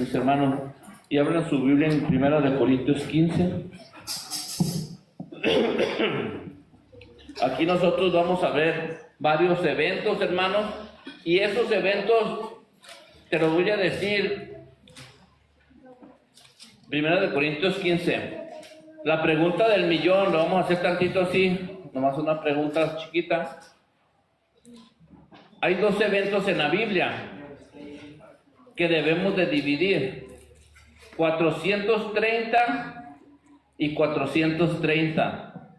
Mis hermanos, y abran su Biblia en 1 Corintios 15. Aquí nosotros vamos a ver varios eventos, hermanos, y esos eventos te los voy a decir. 1 Corintios 15. La pregunta del millón, lo vamos a hacer tantito así, nomás una pregunta chiquita. Hay dos eventos en la Biblia que debemos de dividir: 430 y 430.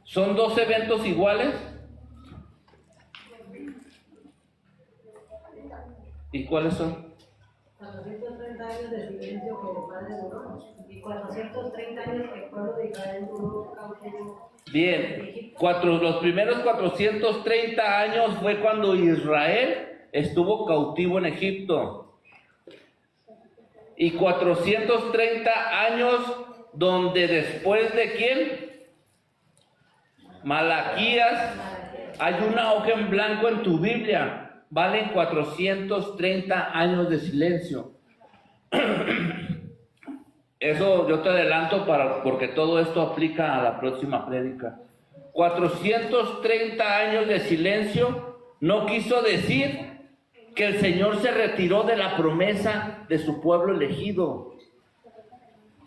¿Son dos eventos iguales? ¿Y cuáles son? 430 años de silencio que el Padre duró y 430 años que el pueblo de Israel duró cautivo. Bien, los primeros 430 años fue cuando Israel estuvo cautivo en Egipto. Y 430 años donde después de ¿quién? Malaquías. Hay una hoja en blanco en tu Biblia. Valen 430 años de silencio. Eso yo te adelanto porque todo esto aplica a la próxima prédica. 430 años de silencio no quiso decir que el Señor se retiró de la promesa de su pueblo elegido.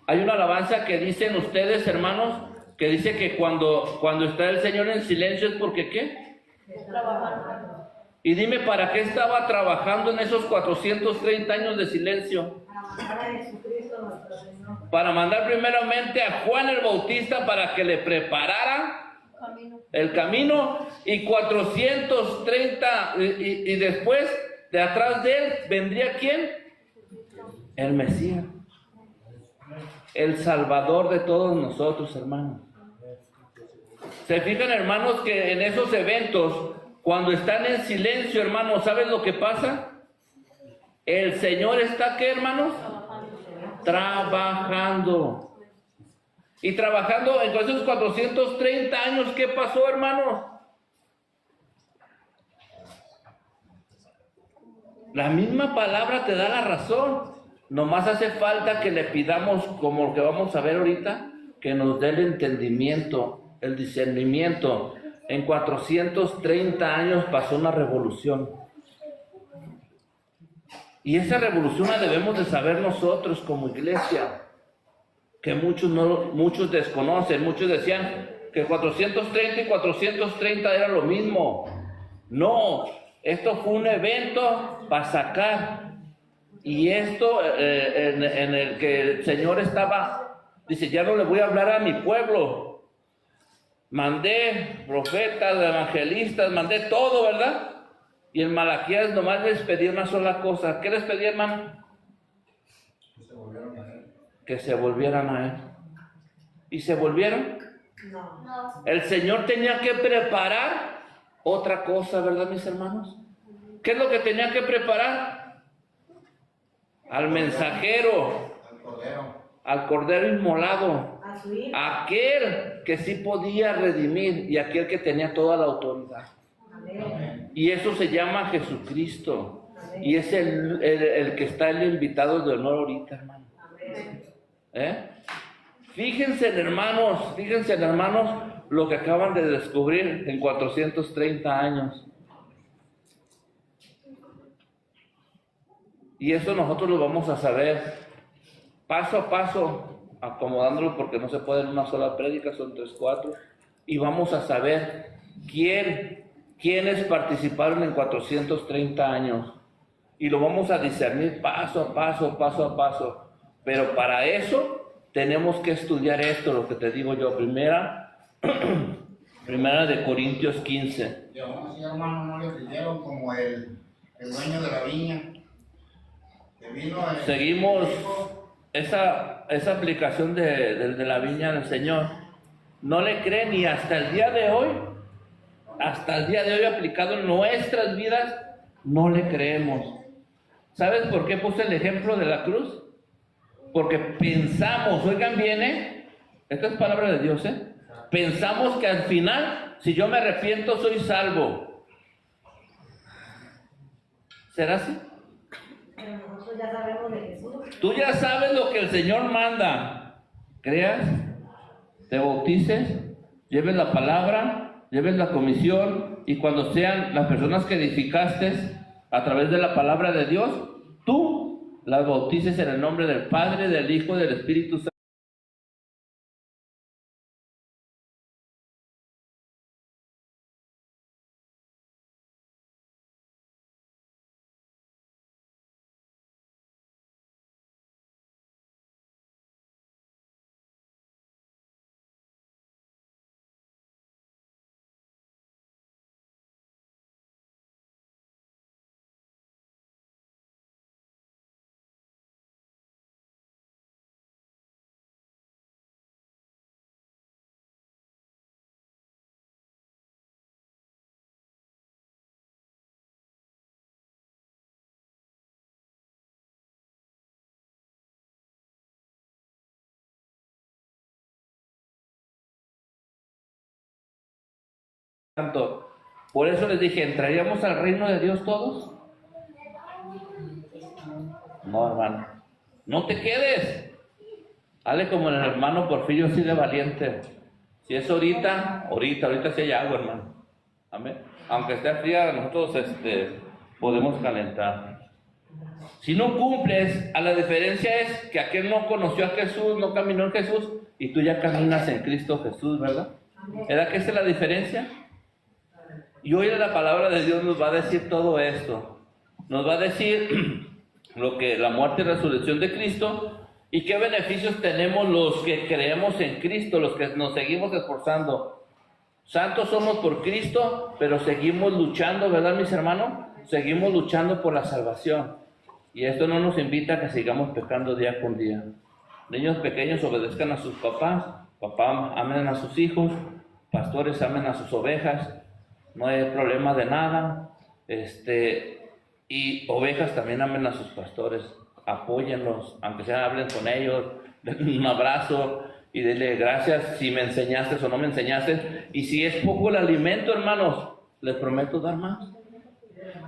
Hay una alabanza que dicen ustedes, hermanos, que dice que cuando está el Señor en silencio es porque ¿qué? Trabajando. Y dime, ¿para qué estaba trabajando en esos 430 años de silencio? Para mandar a Jesucristo nuestro Señor. Para mandar primeramente a Juan el Bautista para que le preparara el camino, y 430 y después de atrás de él vendría ¿quién? El Mesías, el Salvador de todos nosotros, hermanos. Se fijan, hermanos, que en esos eventos, cuando están en silencio, hermanos, ¿saben lo que pasa? El Señor está, ¿qué, hermanos? Trabajando. Y trabajando en esos 430 años, ¿qué pasó, hermanos? La misma palabra te da la razón. Nomás hace falta que le pidamos, como lo que vamos a ver ahorita, que nos dé el entendimiento, el discernimiento. En 430 años pasó una revolución. Y esa revolución la debemos de saber nosotros como iglesia, que muchos desconocen. Muchos decían que 430 y 430 era lo mismo. No, esto fue un evento para sacar. Y esto en el que el Señor estaba, dice, ya no le voy a hablar a mi pueblo. Mandé profetas, evangelistas, mandé todo, ¿verdad? Y en Malaquías nomás les pedí una sola cosa. ¿Qué les pedí, hermano? Que se volvieran a Él. ¿Y se volvieron? No. El Señor tenía que preparar otra cosa, ¿verdad, mis hermanos? ¿Qué es lo que tenía que preparar? Al mensajero, al cordero inmolado, A su hijo. aquel que sí podía redimir y aquel que tenía toda la autoridad. Amén. Y eso se llama Jesucristo. Amén. Y es el que está el invitado de honor ahorita, hermano. Amén. Fíjense, hermanos, lo que acaban de descubrir en 430 años. Y eso nosotros lo vamos a saber paso a paso, acomodándolo porque no se puede en una sola prédica, son 3, 4. Y vamos a saber quiénes participaron en 430 años. Y lo vamos a discernir paso a paso. Pero para eso tenemos que estudiar esto, lo que te digo yo. Primera de Corintios 15. Y aún así, hermano, no le pidieron como el dueño de la viña. Que vino Seguimos esa aplicación de la viña del Señor. No le creen, y hasta el día de hoy aplicado en nuestras vidas, no le creemos. ¿Sabes por qué puse el ejemplo de la cruz? Porque pensamos, oigan bien, esta es palabra de Dios, pensamos que al final, si yo me arrepiento, soy salvo. ¿Será así? A lo mejor soy nosotros ya sabemos de Jesús. Tú ya sabes lo que el Señor manda. Creas, te bautices, lleves la palabra, lleves la comisión, y cuando sean las personas que edificaste a través de la palabra de Dios, tú las bautices en el nombre del Padre, del Hijo y del Espíritu Santo. Por eso les dije, ¿entraríamos al reino de Dios todos? No, hermano. No te quedes. Hale como el hermano Porfirio, así de valiente. Si es ahorita sí hay agua, hermano. Amén. Aunque esté fría, nosotros podemos calentar. Si no cumples, a la diferencia es que aquel no conoció a Jesús, no caminó en Jesús, y tú ya caminas en Cristo Jesús, ¿verdad? ¿Verdad que esa es la diferencia? Y hoy la palabra de Dios nos va a decir todo esto. Nos va a decir lo que la muerte y resurrección de Cristo, y qué beneficios tenemos los que creemos en Cristo, los que nos seguimos esforzando. Santos somos por Cristo, pero seguimos luchando, ¿verdad, mis hermanos? Seguimos luchando por la salvación. Y esto no nos invita a que sigamos pecando día con día. Niños pequeños obedezcan a sus papás, papás amen a sus hijos, pastores amen a sus ovejas, no hay problema de nada. Y ovejas también amen a sus pastores, apóyenlos, aunque sea hablen con ellos, denle un abrazo y denle gracias si me enseñaste o no me enseñaste. Y si es poco el alimento, hermanos, les prometo dar más.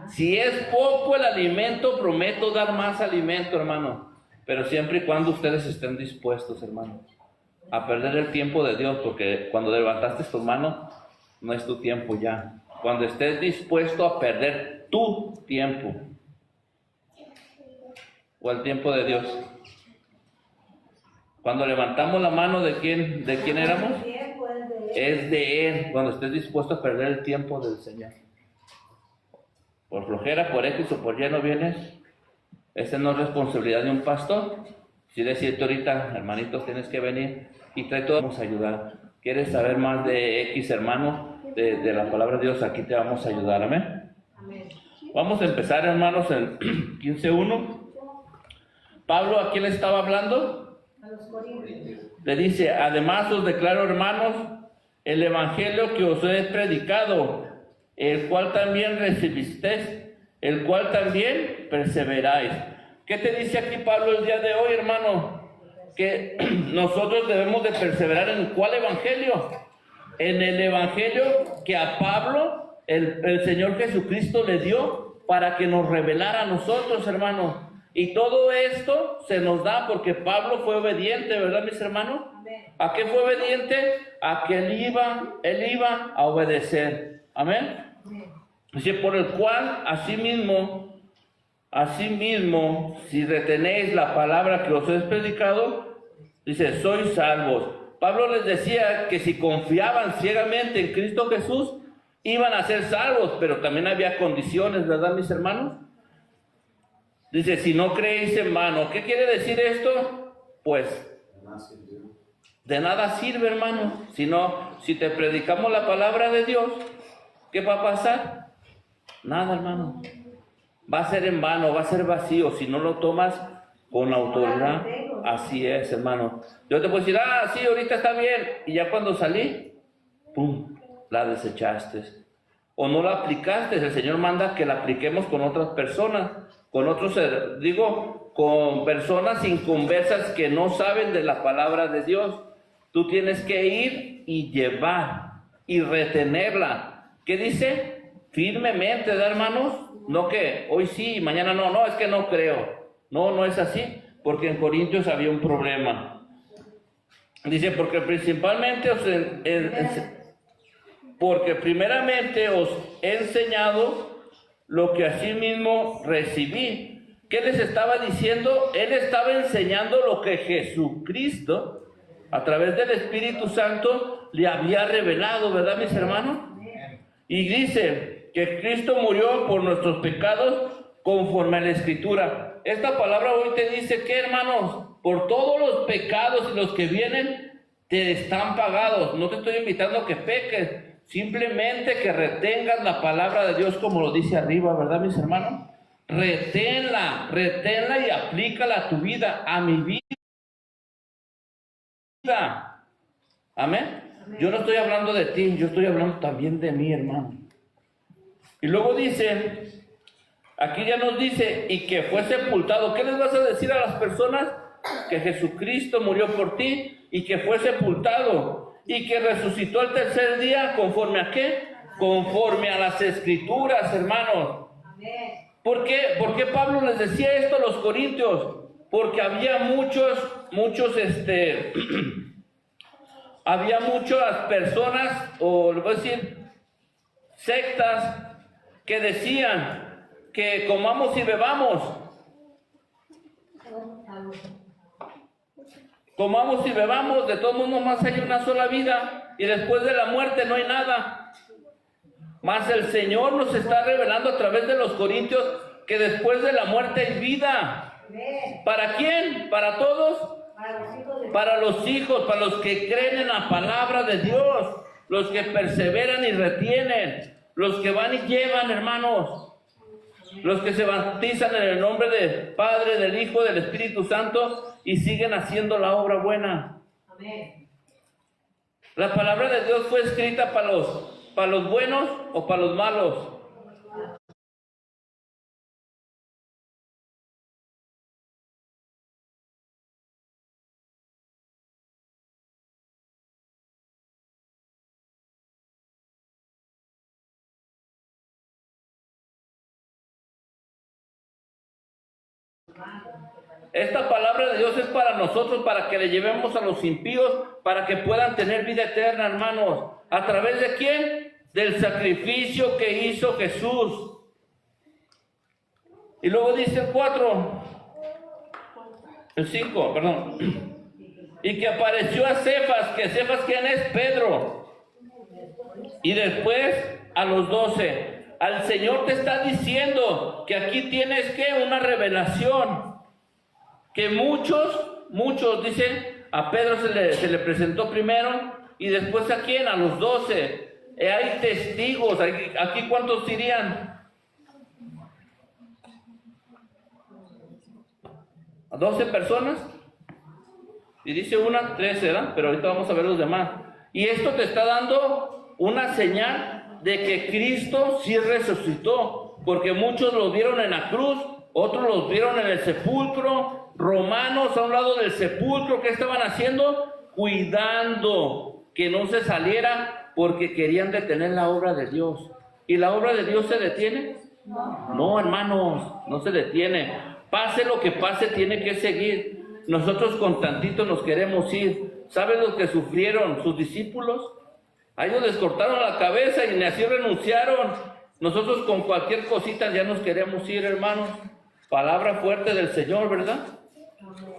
Si es poco el alimento, prometo dar más alimento, hermano. Pero siempre y cuando ustedes estén dispuestos, hermano, a perder el tiempo de Dios, porque cuando levantaste tu mano, no es tu tiempo ya. Cuando estés dispuesto a perder tu tiempo, o el tiempo de Dios. Cuando levantamos la mano, ¿de quién éramos? Es de Él. Cuando estés dispuesto a perder el tiempo del Señor. Por flojera, por X o por Y no vienes. Esa no es responsabilidad de un pastor. Si decirte ahorita, hermanitos, tienes que venir y trae todo, vamos a ayudar. ¿Quieres saber más de X, hermano? De la palabra de Dios, aquí te vamos a ayudar. Amén. Amén. Vamos a empezar, hermanos, el 15:1. Pablo, ¿a quién le estaba hablando? A los corintios. Le dice, además os declaro, hermanos, el evangelio que os he predicado, el cual también recibisteis, el cual también perseveráis. ¿Qué te dice aquí Pablo el día de hoy, hermano? Que nosotros debemos de perseverar en ¿cuál evangelio? En el evangelio que a Pablo el Señor Jesucristo le dio para que nos revelara a nosotros, hermano. Y todo esto se nos da porque Pablo fue obediente, ¿verdad, mis hermanos? ¿A qué fue obediente? A que él iba a obedecer. Amén. Dice, por el cual, asimismo, si retenéis la palabra que os he predicado, dice, sois salvos. Pablo les decía que si confiaban ciegamente en Cristo Jesús, iban a ser salvos, pero también había condiciones, ¿verdad, mis hermanos? Dice, si no creéis en vano. ¿Qué quiere decir esto? Pues, de nada sirve, hermano. Si te predicamos la palabra de Dios, ¿qué va a pasar? Nada, hermano. Va a ser en vano, va a ser vacío, si no lo tomas con autoridad. Así es, hermano. Yo te puedo decir, sí, ahorita está bien. Y ya cuando salí, ¡pum!, la desechaste. O no la aplicaste. El Señor manda que la apliquemos con otras personas. Con personas inconversas que no saben de la palabra de Dios. Tú tienes que ir y llevar y retenerla. ¿Qué dice? Firmemente, ¿da, hermanos? No que hoy sí y mañana no, es que no creo. No, no es así, porque en Corintios había un problema. Dice, porque principalmente porque primeramente os he enseñado lo que asimismo recibí. ¿Qué les estaba diciendo? Él estaba enseñando lo que Jesucristo, a través del Espíritu Santo, le había revelado, ¿verdad, mis hermanos? Y dice que Cristo murió por nuestros pecados conforme a la Escritura. Esta palabra hoy te dice que, hermanos, por todos los pecados y los que vienen, te están pagados. No te estoy invitando a que peques, simplemente que retengas la palabra de Dios como lo dice arriba, ¿verdad, mis hermanos? Reténla y aplícala a tu vida, a mi vida. Amén. Yo no estoy hablando de ti, yo estoy hablando también de mí, hermano. Y luego dice, aquí ya nos dice, y que fue sepultado. ¿Qué les vas a decir a las personas? Que Jesucristo murió por ti y que fue sepultado y que resucitó el tercer día, ¿conforme a qué? Conforme a las Escrituras, hermanos. ¿Por qué Pablo les decía esto a los corintios? Porque había había muchas personas, o le voy a decir, sectas, que decían que comamos y bebamos. Comamos y bebamos, de todo mundo más hay una sola vida, y después de la muerte no hay nada. Mas el Señor nos está revelando a través de los corintios que después de la muerte hay vida. ¿Para quién? ¿Para todos? Para los hijos, para los que creen en la palabra de Dios, los que perseveran y retienen, los que van y llevan, hermanos, los que se bautizan en el nombre del Padre, del Hijo, del Espíritu Santo y siguen haciendo la obra buena. Amén. La palabra de Dios fue escrita para los buenos o para los malos. Esta palabra de Dios es para nosotros, para que le llevemos a los impíos, para que puedan tener vida eterna, hermanos. ¿A través de quién? Del sacrificio que hizo Jesús. Y luego dice el 5, perdón. Y que apareció a Cefas, que Cefas, ¿quién es? Pedro. Y después a los 12. Al Señor te está diciendo que aquí tienes que una revelación. Que muchos dicen, a Pedro se le presentó primero, y después ¿a quién? A los 12. Hay testigos. Aquí ¿cuántos dirían? ¿A 12 personas? Y dice 13, ¿verdad? Pero ahorita vamos a ver los demás. Y esto te está dando una señal de que Cristo sí resucitó, porque muchos lo vieron en la cruz, otros los vieron en el sepulcro. Romanos a un lado del sepulcro, ¿qué estaban haciendo? Cuidando que no se saliera, porque querían detener la obra de Dios. ¿Y la obra de Dios se detiene? No, hermanos, no se detiene. Pase lo que pase, tiene que seguir. Nosotros con tantito nos queremos ir. ¿Saben lo que sufrieron sus discípulos? A ellos les cortaron la cabeza y ni así renunciaron. Nosotros con cualquier cosita ya nos queremos ir, hermanos. Palabra fuerte del Señor, ¿verdad?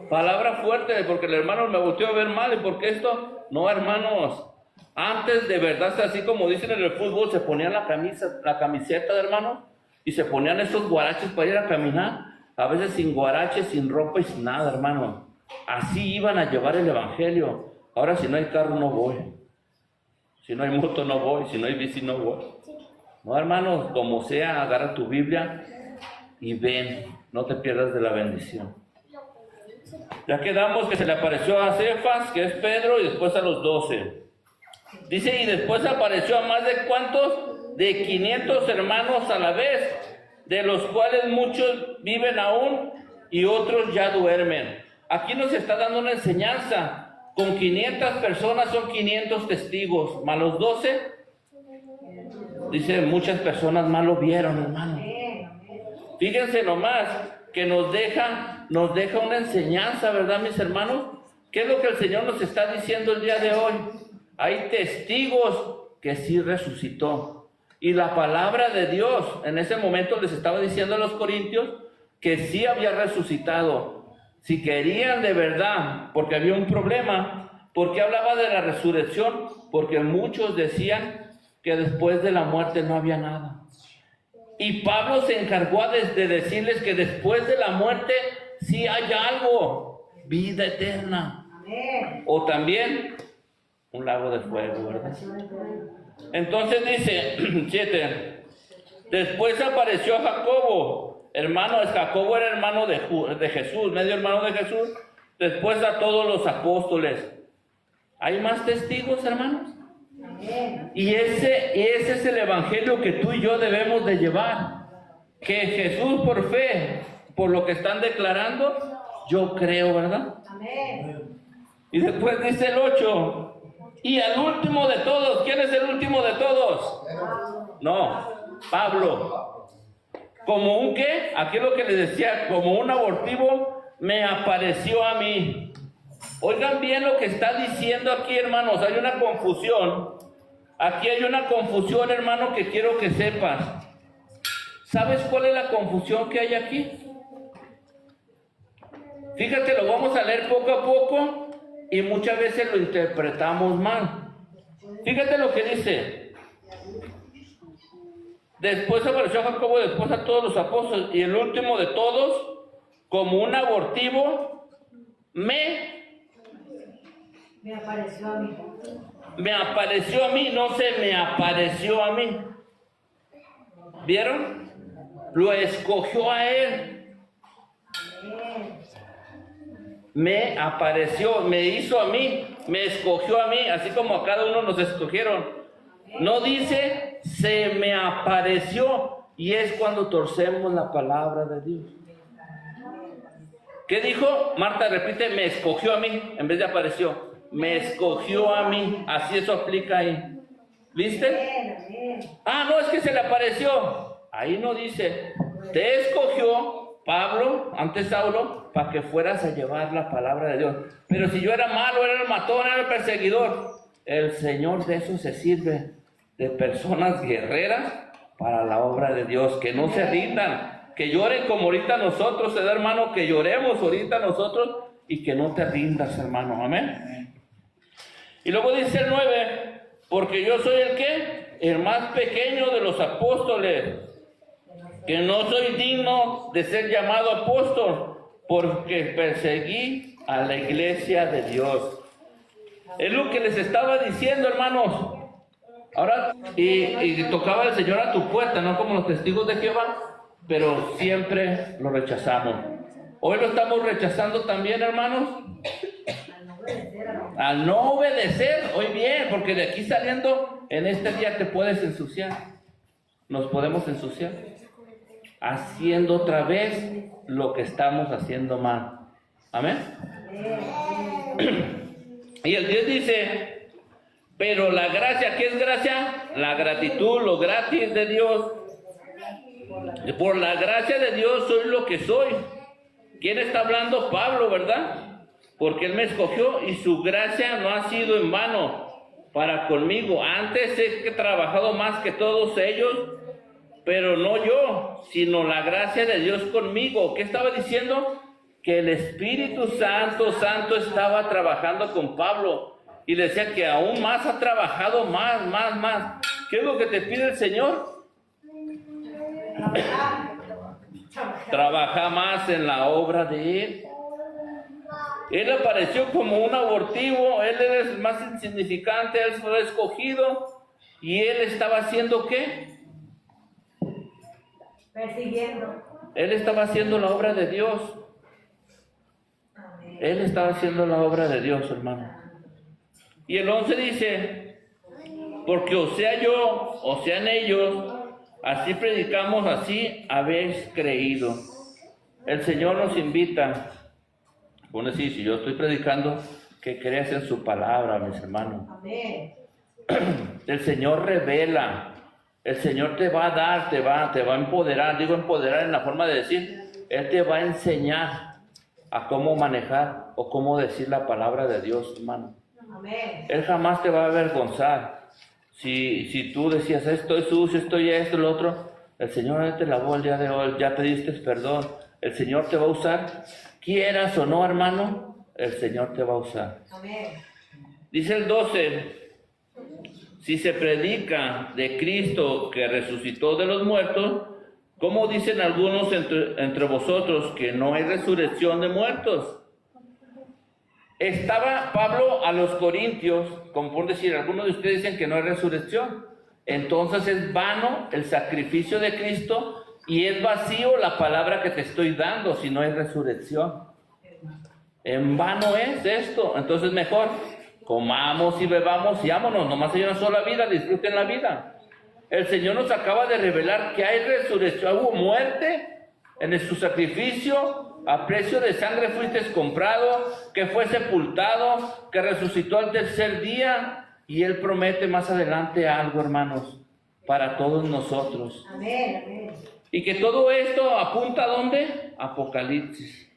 Palabra fuerte, porque el hermano me volteó a ver mal. ¿Y por qué esto? No, hermanos. Antes de verdad, así como dicen en el fútbol, se ponían la camiseta de hermano, y se ponían esos guaraches para ir a caminar. A veces sin guaraches, sin ropa y sin nada, hermano. Así iban a llevar el evangelio. Ahora si no hay carro no voy. Si no hay moto no voy. Si no hay bici no voy. No, hermanos, como sea, agarra tu Biblia y ven. No te pierdas de la bendición. Ya quedamos que se le apareció a Cefas, que es Pedro, y después a los 12. Dice, y después apareció a más de ¿cuántos? De 500 hermanos a la vez, de los cuales muchos viven aún y otros ya duermen. Aquí nos está dando una enseñanza. Con 500 personas son 500 testigos, más los 12, dice, muchas personas más lo vieron, hermano. Fíjense nomás, que nos deja una enseñanza, ¿verdad, mis hermanos? ¿Qué es lo que el Señor nos está diciendo el día de hoy? Hay testigos que sí resucitó. Y la palabra de Dios en ese momento les estaba diciendo a los corintios que sí había resucitado. Si querían de verdad, porque había un problema, porque hablaba de la resurrección, porque muchos decían que después de la muerte no había nada. Y Pablo se encargó de decirles que después de la muerte sí hay algo, vida eterna. Amén. O también un lago de fuego, ¿verdad? Entonces dice 7. Después apareció a Jacobo, Jacobo era hermano de Jesús, medio hermano de Jesús. Después a todos los apóstoles. ¿Hay más testigos, hermanos? Amén. Y ese es el evangelio que tú y yo debemos de llevar. Que Jesús por fe, por lo que están declarando, yo creo, ¿verdad? Amén. Y después dice el 8. Y al último de todos, ¿quién es el último de todos? No, Pablo. Como un ¿qué? Aquí es lo que les decía, como un abortivo me apareció a mí. Oigan bien lo que está diciendo aquí, hermanos, hay una confusión. Aquí hay una confusión, hermano, que quiero que sepas. ¿Sabes cuál es la confusión que hay aquí? Fíjate, lo vamos a leer poco a poco y muchas veces lo interpretamos mal. Fíjate lo que dice. Después apareció Jacobo, después a todos los apóstoles, y el último de todos, como un abortivo, me apareció a mí. Me apareció a mí, no se me apareció a mí. ¿Vieron? Lo escogió a él. Me apareció, me hizo a mí, me escogió a mí, así como a cada uno nos escogieron. No dice, se me apareció, y es cuando torcemos la palabra de Dios. ¿Qué dijo? Marta repite, me escogió a mí, en vez de apareció. Me escogió a mí, así eso aplica ahí. ¿Viste? Ah, no, es que se le apareció. Ahí no dice, te escogió Pablo, antes Saulo, para que fueras a llevar la palabra de Dios. Pero si yo era malo, era el matón, era el perseguidor, el Señor de eso se sirve, de personas guerreras para la obra de Dios, que no se rindan, que lloren como ahorita nosotros, hermano, que lloremos ahorita nosotros y que no te rindas, hermano, amén. Y luego dice el 9, porque yo soy el ¿qué? El más pequeño de los apóstoles, que no soy digno de ser llamado apóstol, porque perseguí a la iglesia de Dios. Es lo que les estaba diciendo, hermanos. Ahora, y tocaba el Señor a tu puerta, no como los testigos de Jehová, pero siempre lo rechazamos. Hoy lo estamos rechazando también, hermanos. Al no obedecer, hoy bien, porque de aquí saliendo, en este día te puedes ensuciar. Nos podemos ensuciar. Haciendo otra vez lo que estamos haciendo mal. Amén. Y el 10 dice, pero la gracia, ¿qué es gracia? La gratitud, lo gratis de Dios. Por la gracia de Dios soy lo que soy. ¿Quién está hablando? Pablo, ¿verdad? Porque Él me escogió y su gracia no ha sido en vano para conmigo. Antes he trabajado más que todos ellos, pero no yo, sino la gracia de Dios conmigo. ¿Qué estaba diciendo? Que el Espíritu Santo estaba trabajando con Pablo y le decía que aún más ha trabajado, más. ¿Qué es lo que te pide el Señor? Trabaja más en la obra de Él. Él apareció como un abortivo, Él es el más insignificante, Él fue escogido y Él estaba haciendo ¿qué? Persiguiendo. Él estaba haciendo la obra de Dios. Él estaba haciendo la obra de Dios, hermano. Y el 11 dice, porque o sea yo, o sean ellos, así predicamos, así habéis creído. El Señor nos invita. Bueno, sí, si yo estoy predicando, que creas en su palabra, mis hermanos. Amén. El Señor revela. El Señor te va a dar, te va a empoderar. Digo empoderar en la forma de decir, Él te va a enseñar a cómo manejar o cómo decir la palabra de Dios, hermano. Amén. Él jamás te va a avergonzar. Si tú decías, estoy sucio, estoy esto, lo otro, el Señor ya te lavó el día de hoy, ya pediste perdón. El Señor te va a usar, quieras o no, hermano, el Señor te va a usar. Amén. Dice el 12, si se predica de Cristo que resucitó de los muertos, ¿cómo dicen algunos entre vosotros que no hay resurrección de muertos? Estaba Pablo a los Corintios, como por decir, algunos de ustedes dicen que no hay resurrección. Entonces es vano el sacrificio de Cristo y es vacío la palabra que te estoy dando si no hay resurrección. En vano es esto. Entonces mejor comamos y bebamos y vámonos. Nomás hay una sola vida, disfruten la vida. El Señor nos acaba de revelar que hay resurrección, hubo muerte en su sacrificio. A precio de sangre fuiste comprado, que fue sepultado, que resucitó al tercer día. Y Él promete más adelante algo, hermanos, para todos nosotros. Amén, amén. Y que todo esto apunta ¿a dónde? Apocalipsis.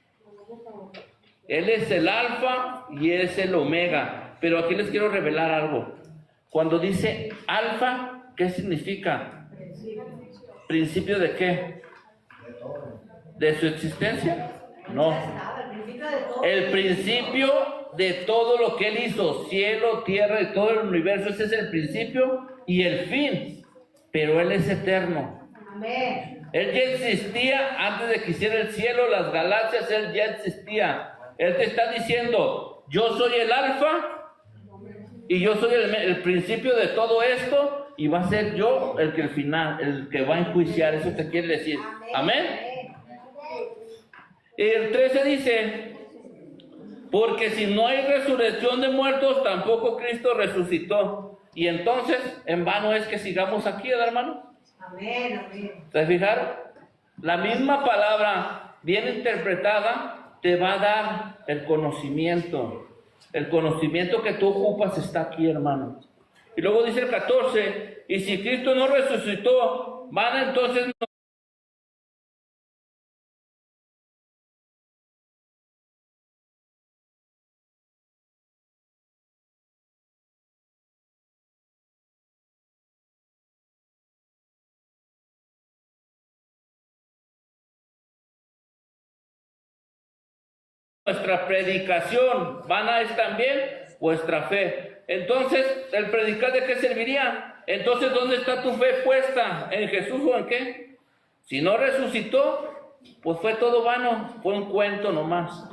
Él es el alfa y es el omega. Pero aquí les quiero revelar algo. Cuando dice alfa, ¿qué significa? ¿Principio de qué? ¿De su existencia? No. El principio de todo lo que Él hizo, cielo, tierra y todo el universo, ese es el principio y el fin. Pero Él es eterno. Amén. Él ya existía antes de que hiciera el cielo, las galaxias, Él ya existía. Él te está diciendo, yo soy el alfa y yo soy el principio de todo esto y va a ser yo el que al final, el que va a enjuiciar. Eso te quiere decir. Amén. Y el 13 dice, porque si no hay resurrección de muertos, tampoco Cristo resucitó. Y entonces, en vano es que sigamos aquí, hermano. Amén, amén. ¿Se fijaron? La misma palabra, bien interpretada, te va a dar el conocimiento. El conocimiento que tú ocupas está aquí, hermano. Y luego dice el 14, y si Cristo no resucitó, van entonces nuestra predicación, vana es también vuestra fe. Entonces, ¿el predicar de qué serviría? Entonces, ¿dónde está tu fe puesta? ¿En Jesús o en qué? Si no resucitó, pues fue todo vano, fue un cuento nomás.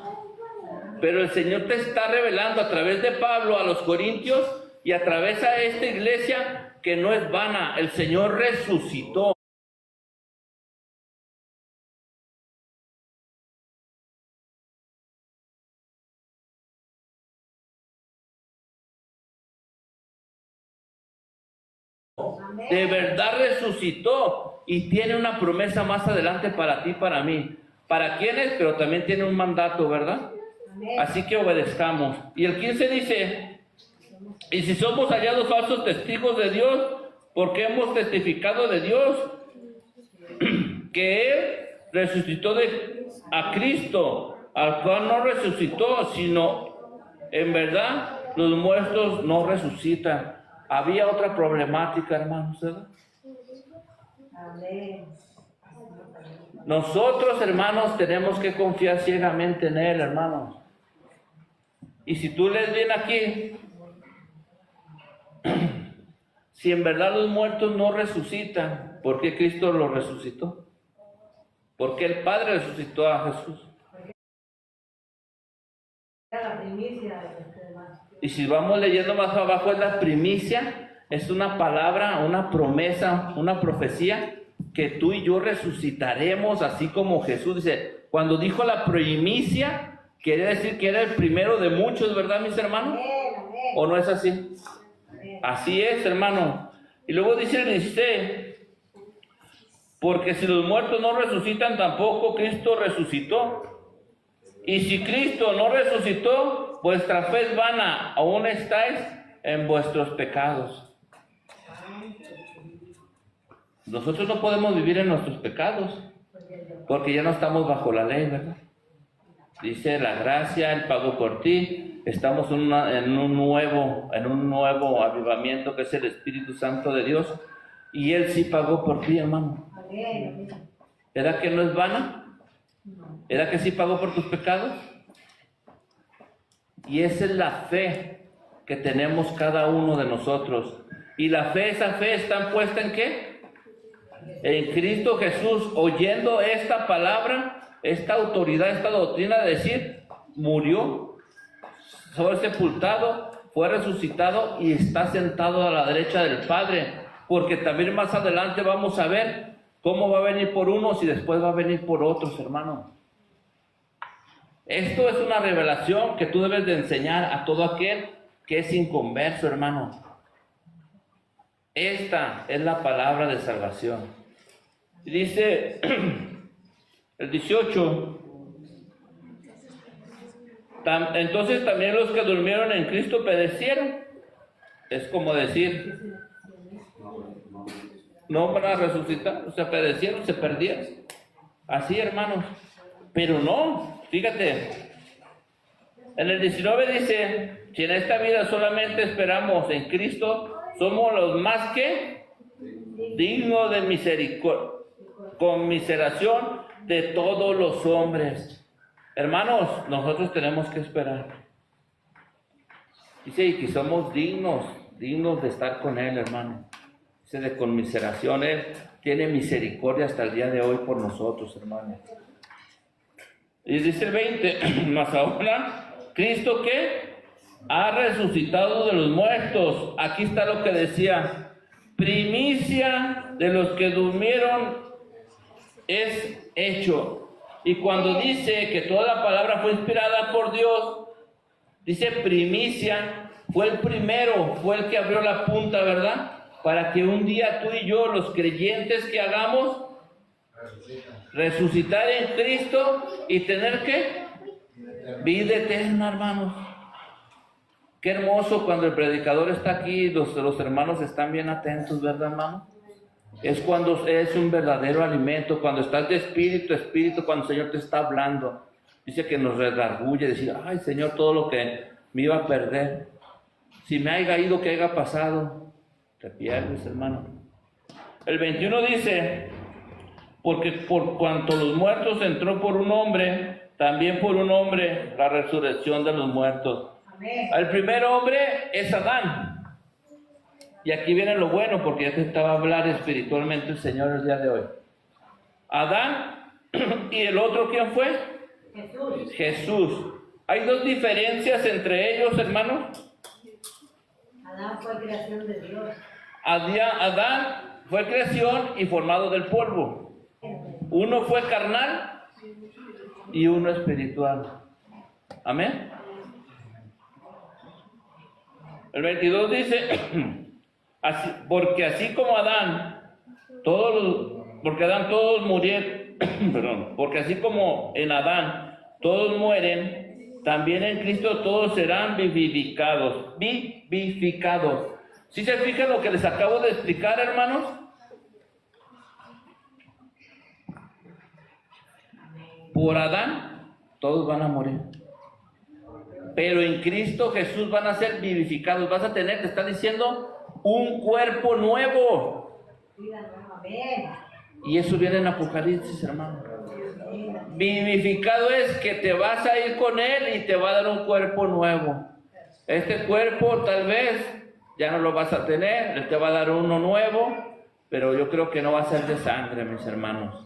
Pero el Señor te está revelando a través de Pablo a los Corintios y a través de esta iglesia que no es vana, el Señor resucitó. De verdad resucitó y tiene una promesa más adelante para ti, para mí. ¿Para quiénes? Pero también tiene un mandato, ¿verdad? Así que obedezcamos. Y el 15 dice, y si somos hallados falsos testigos de Dios, porque hemos testificado de Dios que Él resucitó a Cristo, al cual no resucitó, sino en verdad los muertos no resucitan. Había otra problemática, hermanos, ¿verdad? Amén. Nosotros, hermanos, tenemos que confiar ciegamente en Él, hermanos. Y si tú lees bien aquí, si en verdad los muertos no resucitan, ¿por qué Cristo los resucitó? ¿Por qué el Padre resucitó a Jesús? Era la primicia de los demás. Y si vamos leyendo más abajo, es la primicia, es una palabra, una promesa, una profecía, que tú y yo resucitaremos, así como Jesús dice, cuando dijo la primicia, quiere decir que era el primero de muchos, ¿verdad, mis hermanos? Amén, amén. ¿O no es así? Amén. Así es, hermano. Y luego dice el 16, porque si los muertos no resucitan, tampoco Cristo resucitó. Y si Cristo no resucitó, vuestra fe es vana, aún estáis en vuestros pecados. Nosotros no podemos vivir en nuestros pecados. Porque Porque ya no estamos bajo la ley, ¿verdad? Dice la gracia, Él pagó por ti. Estamos en un nuevo avivamiento que es el Espíritu Santo de Dios. Y Él sí pagó por ti, hermano. ¿Era que no es vana? ¿Era que sí pagó por tus pecados? Y esa es la fe que tenemos cada uno de nosotros. Y la fe, esa fe está puesta ¿en qué? En Cristo Jesús, oyendo esta palabra, esta autoridad, esta doctrina de decir, murió, fue sepultado, fue resucitado y está sentado a la derecha del Padre. Porque también más adelante vamos a ver cómo va a venir por unos y después va a venir por otros, hermano. Esto es una revelación que tú debes de enseñar a todo aquel que es inconverso, hermano. Esta es la palabra de salvación. Y dice el 18, entonces también los que durmieron en Cristo perecieron. Es como decir, no van a resucitar, o sea, perecieron, se perdieron. Así, hermanos. Pero no, fíjate, en el 19 dice, si en esta vida solamente esperamos en Cristo, somos los más que dignos de misericordia, conmiseración de todos los hombres. Hermanos, nosotros tenemos que esperar. Dice, y que somos dignos de estar con Él, hermano. Dice, de conmiseración, Él tiene misericordia hasta el día de hoy por nosotros, hermanos. Y dice el 20, más ahora, Cristo que ha resucitado de los muertos. Aquí está lo que decía, primicia de los que durmieron es hecho. Y cuando dice que toda la palabra fue inspirada por Dios, dice primicia, fue el primero, fue el que abrió la punta, ¿verdad? Para que un día tú y yo, los creyentes que hagamos, resucitar en Cristo y tener ¿qué? Vida eterna, hermanos. Qué hermoso cuando el predicador está aquí, los hermanos están bien atentos, ¿verdad, hermano? Es cuando es un verdadero alimento, cuando estás de espíritu a espíritu, cuando el Señor te está hablando. Dice que nos redarguye, decir, ay Señor, todo lo que me iba a perder. Si me haya ido, ¿qué haya pasado? Te pierdes, hermano. El 21 dice, porque por cuanto los muertos entró por un hombre, también por un hombre la resurrección de los muertos. Amén. El primer hombre es Adán. Y aquí viene lo bueno, porque ya te estaba a hablar espiritualmente el Señor el día de hoy. Adán, y el otro, ¿quién fue? Jesús. Jesús. ¿Hay dos diferencias entre ellos, hermanos? Adán fue creación de Dios. Adán fue creación y formado del polvo. Uno fue carnal y uno espiritual. Amén. El 22 dice, porque así como Adán, todos murieron, perdón, porque así como en Adán todos mueren, también en Cristo todos serán vivificados. Vivificados. ¿Sí se fijan lo que les acabo de explicar, hermanos? Por Adán, todos van a morir. Pero en Cristo Jesús van a ser vivificados. Vas a tener, te está diciendo, un cuerpo nuevo. Y eso viene en Apocalipsis, hermano. Vivificado es que te vas a ir con Él y te va a dar un cuerpo nuevo. Este cuerpo tal vez ya no lo vas a tener, Él te va a dar uno nuevo, pero yo creo que no va a ser de sangre, mis hermanos.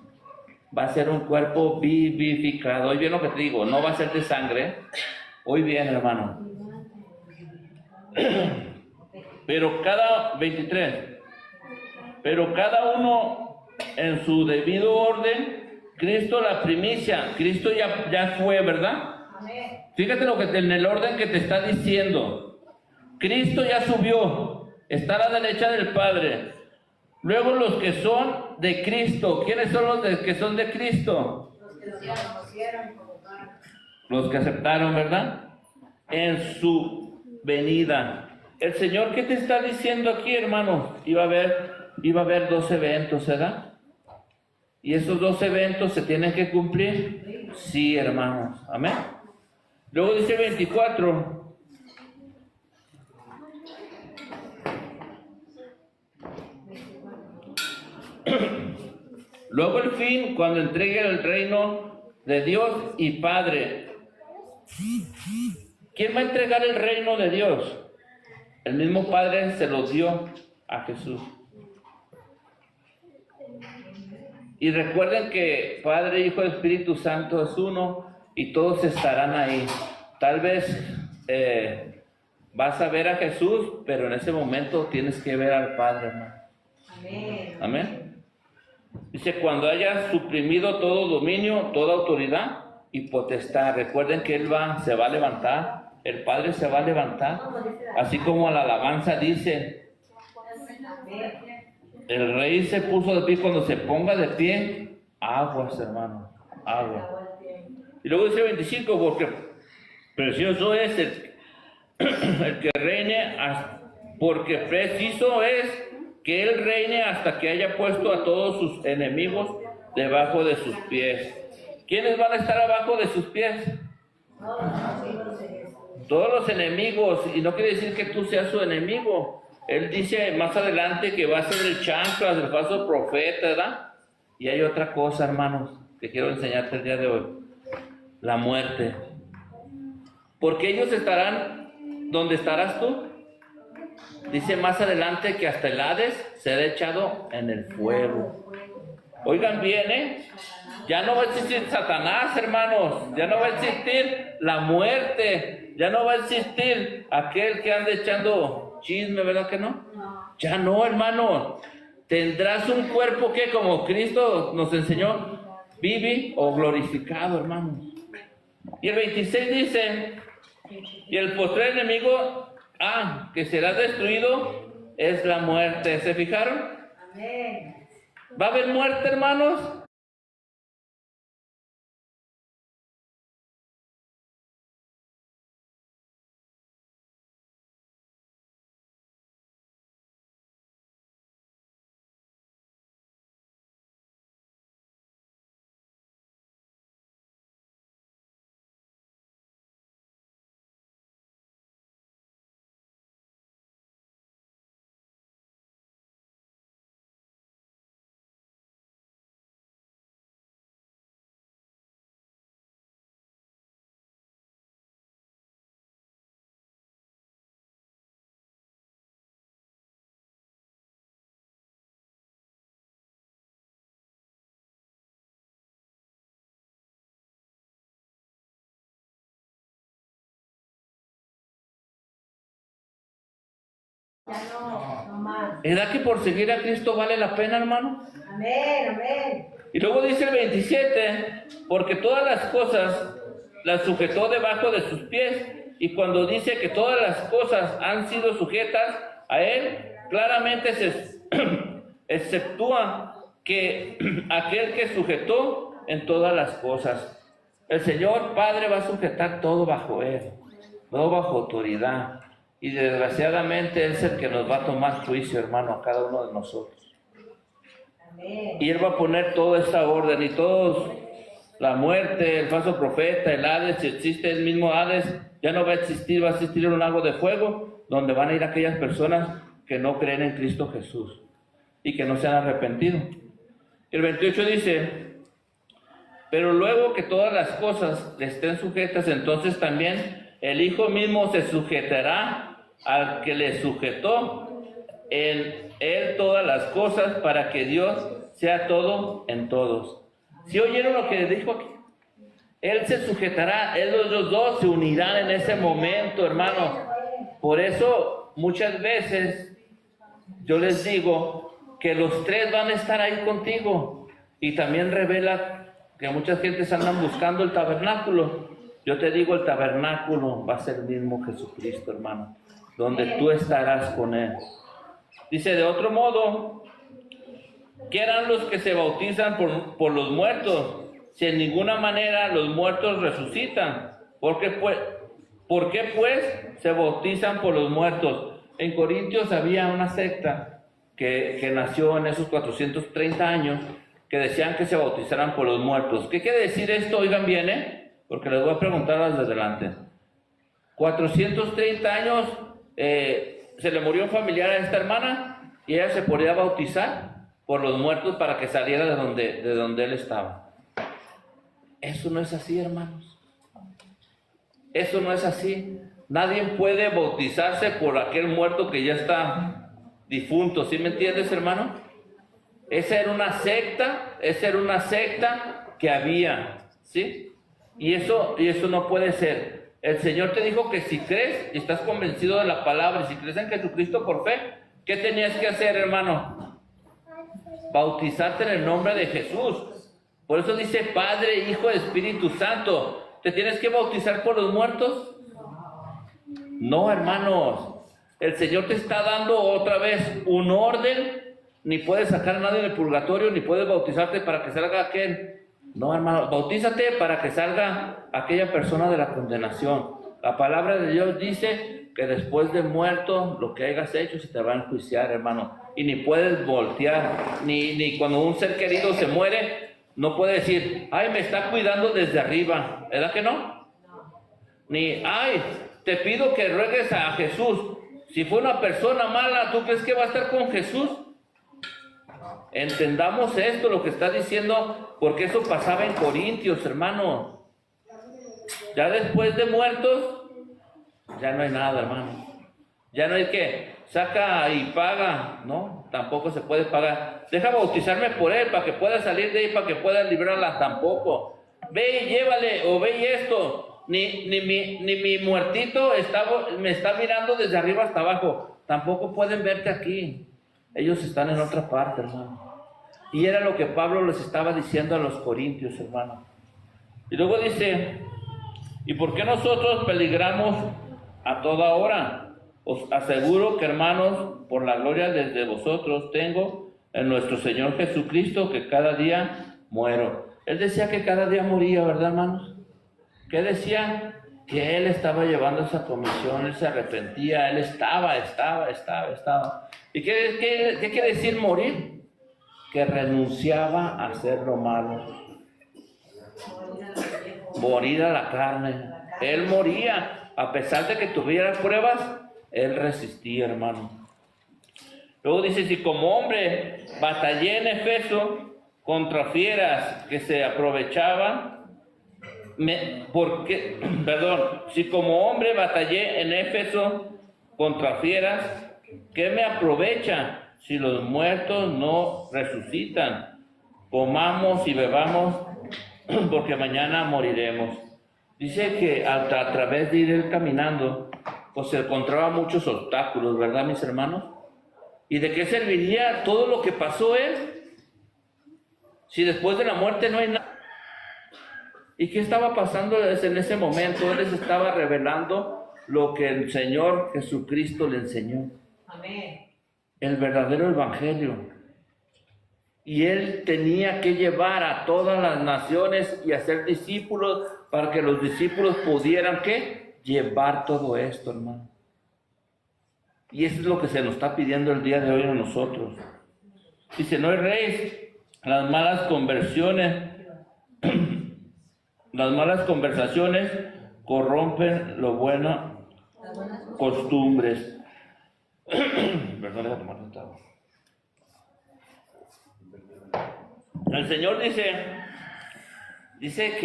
Va a ser un cuerpo vivificado. Oye bien lo que te digo, no va a ser de sangre. Hoy bien, hermano. Pero cada 23. Pero cada uno en su debido orden. Cristo la primicia. Cristo ya fue, ¿verdad? Fíjate lo que en el orden que te está diciendo. Cristo ya subió. Está a la derecha del Padre. Luego los que son de Cristo. ¿Quiénes son los que son de Cristo? Los que aceptaron, ¿verdad? En su venida. El Señor, ¿qué te está diciendo aquí, hermano? Iba a haber dos eventos, ¿verdad? ¿Y esos dos eventos se tienen que cumplir? Sí, hermanos. Amén. Luego dice 24. Luego el fin, cuando entregue el reino de Dios y Padre. ¿Quién va a entregar el reino de Dios? El mismo Padre se lo dio a Jesús. Y recuerden que Padre, Hijo y Espíritu Santo es uno y todos estarán ahí. Tal vez vas a ver a Jesús, pero en ese momento tienes que ver al Padre, hermano. Amén. Amén. Dice, cuando haya suprimido todo dominio, toda autoridad y potestad. Recuerden que Él se va a levantar, el Padre se va a levantar. Así como la alabanza dice, el Rey se puso de pie. Cuando se ponga de pie, aguas, hermano, agua. Y luego dice 25, porque precioso es el que reine, porque preciso es que Él reine hasta que haya puesto a todos sus enemigos debajo de sus pies. ¿Quiénes van a estar abajo de sus pies? Todos los enemigos, y no quiere decir que tú seas su enemigo. Él dice más adelante que va a ser el chanclas, el falso profeta, ¿verdad? Y hay otra cosa, hermanos, que quiero enseñarte el día de hoy. La muerte. Porque ellos estarán donde estarás tú. Dice más adelante que hasta el Hades será echado en el fuego. Oigan bien, ya no va a existir Satanás, hermanos. Ya no va a existir la muerte. Ya no va a existir aquel que anda echando chisme, ¿verdad que no? Ya no, hermano. Tendrás un cuerpo que, como Cristo nos enseñó, vive o glorificado, hermano. Y el 26 dice, y el postrer enemigo que será destruido es la muerte. ¿Se fijaron? Amén. ¿Va a haber muerte, hermanos? Ya no más. ¿Verdad que por seguir a Cristo vale la pena, hermano? Amén, amén. Y luego dice el 27, porque todas las cosas las sujetó debajo de sus pies. Y cuando dice que todas las cosas han sido sujetas a Él, claramente se exceptúa que aquel que sujetó en todas las cosas. El Señor Padre va a sujetar todo bajo Él, todo bajo autoridad. Y desgraciadamente Él es el que nos va a tomar juicio, hermano, a cada uno de nosotros. Amén. Y Él va a poner toda esta orden y todos, la muerte, el falso profeta, el Hades, si existe el mismo Hades, ya no va a existir, va a existir un lago de fuego donde van a ir aquellas personas que no creen en Cristo Jesús y que no se han arrepentido. El 28 dice, pero luego que todas las cosas le estén sujetas, entonces también el Hijo mismo se sujetará al que le sujetó en Él todas las cosas, para que Dios sea todo en todos. ¿Sí oyeron lo que dijo aquí? Él se sujetará, los dos se unirán en ese momento, hermano. Por eso muchas veces yo les digo que los tres van a estar ahí contigo. Y también revela que muchas gentes andan buscando el tabernáculo. Yo te digo, el tabernáculo va a ser el mismo Jesucristo, hermano, donde tú estarás con Él. Dice de otro modo, ¿qué harán los que se bautizan por los muertos? Si en ninguna manera los muertos resucitan. ¿Por qué pues se bautizan por los muertos? En Corintios había una secta que nació en esos 430 años, que decían que se bautizaran por los muertos. ¿Qué quiere decir esto? Oigan bien, porque les voy a preguntar desde adelante. 430 años se le murió un familiar a esta hermana y ella se podía bautizar por los muertos para que saliera de donde él estaba. Eso no es así, hermanos. Eso no es así. Nadie puede bautizarse por aquel muerto que ya está difunto. ¿Sí me entiendes, hermano? Esa era una secta que había, ¿sí? Y eso no puede ser. El Señor te dijo que si crees y estás convencido de la palabra, y si crees en Jesucristo por fe, ¿qué tenías que hacer, hermano? Bautizarte en el nombre de Jesús. Por eso dice Padre, Hijo, Espíritu Santo. ¿Te tienes que bautizar por los muertos? No, hermanos. El Señor te está dando otra vez un orden. Ni puedes sacar a nadie del purgatorio, ni puedes bautizarte para que salga aquel. No, hermano, bautízate para que salga aquella persona de la condenación. La palabra de Dios dice que después de muerto, lo que hayas hecho se te va a enjuiciar, hermano. Y ni puedes voltear, ni cuando un ser querido se muere, no puede decir, ay, me está cuidando desde arriba. ¿Verdad que no? Ni, ay, te pido que ruegues a Jesús. Si fue una persona mala, ¿tú crees que va a estar con Jesús? Entendamos esto, lo que está diciendo, porque eso pasaba en Corintios, hermanos. Ya después de muertos, ya no hay nada, hermano. Ya no hay que saca y paga, ¿no? Tampoco se puede pagar. Deja bautizarme por él para que pueda salir de ahí, para que pueda librarla, tampoco. Ve y llévale, o ve y esto. Ni mi muertito me está mirando desde arriba hasta abajo. Tampoco pueden verte aquí. Ellos están en otra parte, hermano. Y era lo que Pablo les estaba diciendo a los corintios, hermano. Y luego dice, ¿y por qué nosotros peligramos a toda hora? Os aseguro que, hermanos, por la gloria desde vosotros tengo en nuestro Señor Jesucristo que cada día muero. Él decía que cada día moría, ¿verdad, hermanos? ¿Qué decía? Que él estaba llevando esa comisión, él se arrepentía, él estaba. ¿Y qué quiere decir morir? Que renunciaba a hacer lo malo. Morir a la carne. Él moría, a pesar de que tuviera pruebas, él resistía, hermano. Luego dice, si como hombre batallé en Efeso contra fieras que se aprovechaban, si como hombre batallé en Éfeso contra fieras, ¿qué me aprovecha si los muertos no resucitan? Comamos y bebamos, porque mañana moriremos. Dice que a través de ir él caminando, pues se encontraba muchos obstáculos, ¿verdad, mis hermanos? ¿Y de qué serviría todo lo que pasó él? Si después de la muerte no hay nada. ¿Y qué estaba pasando en ese momento? Él les estaba revelando lo que el Señor Jesucristo le enseñó. Amén. El verdadero evangelio. Y él tenía que llevar a todas las naciones y hacer discípulos para que los discípulos pudieran, ¿qué? Llevar todo esto, hermano. Y eso es lo que se nos está pidiendo el día de hoy a nosotros. Dice, no erréis, las malas conversaciones corrompen lo bueno, costumbres. Perdón, déjame tomar un agua. El Señor dice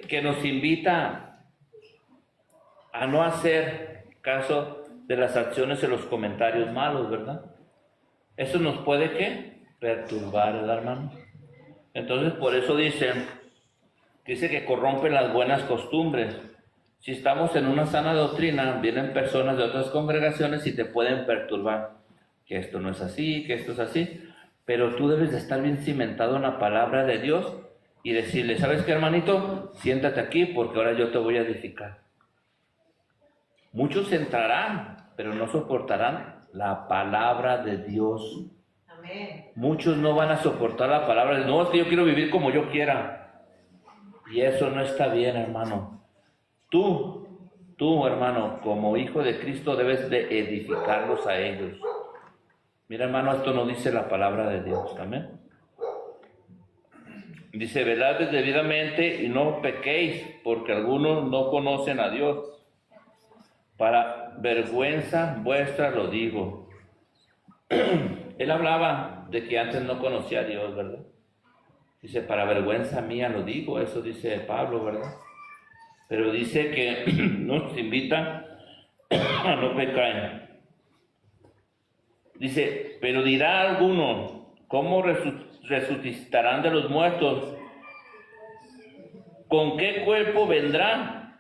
que nos invita a no hacer caso de las acciones y los comentarios malos, ¿verdad? Eso nos puede, ¿qué? Perturbar, ¿verdad, hermano? Entonces, por eso dice que corrompen las buenas costumbres. Si estamos en una sana doctrina, vienen personas de otras congregaciones y te pueden perturbar. Que esto no es así, que esto es así. Pero tú debes de estar bien cimentado en la palabra de Dios y decirle, ¿sabes qué, hermanito? Siéntate aquí porque ahora yo te voy a edificar. Muchos entrarán, pero no soportarán la palabra de Dios. Amén. Muchos no van a soportar la palabra. No, es que yo quiero vivir como yo quiera. Y eso no está bien, hermano. Tú, hermano, como hijo de Cristo, debes de edificarlos a ellos. Mira, hermano, esto no dice la palabra de Dios. Amén. Dice, velad debidamente y no pequéis, porque algunos no conocen a Dios. Para vergüenza vuestra lo digo. Él hablaba de que antes no conocía a Dios, ¿verdad? Dice, para vergüenza mía lo digo, eso dice Pablo, ¿verdad? Pero dice que nos invita a no pecar. Dice, pero dirá alguno, ¿cómo resucitarán de los muertos? ¿Con qué cuerpo vendrán?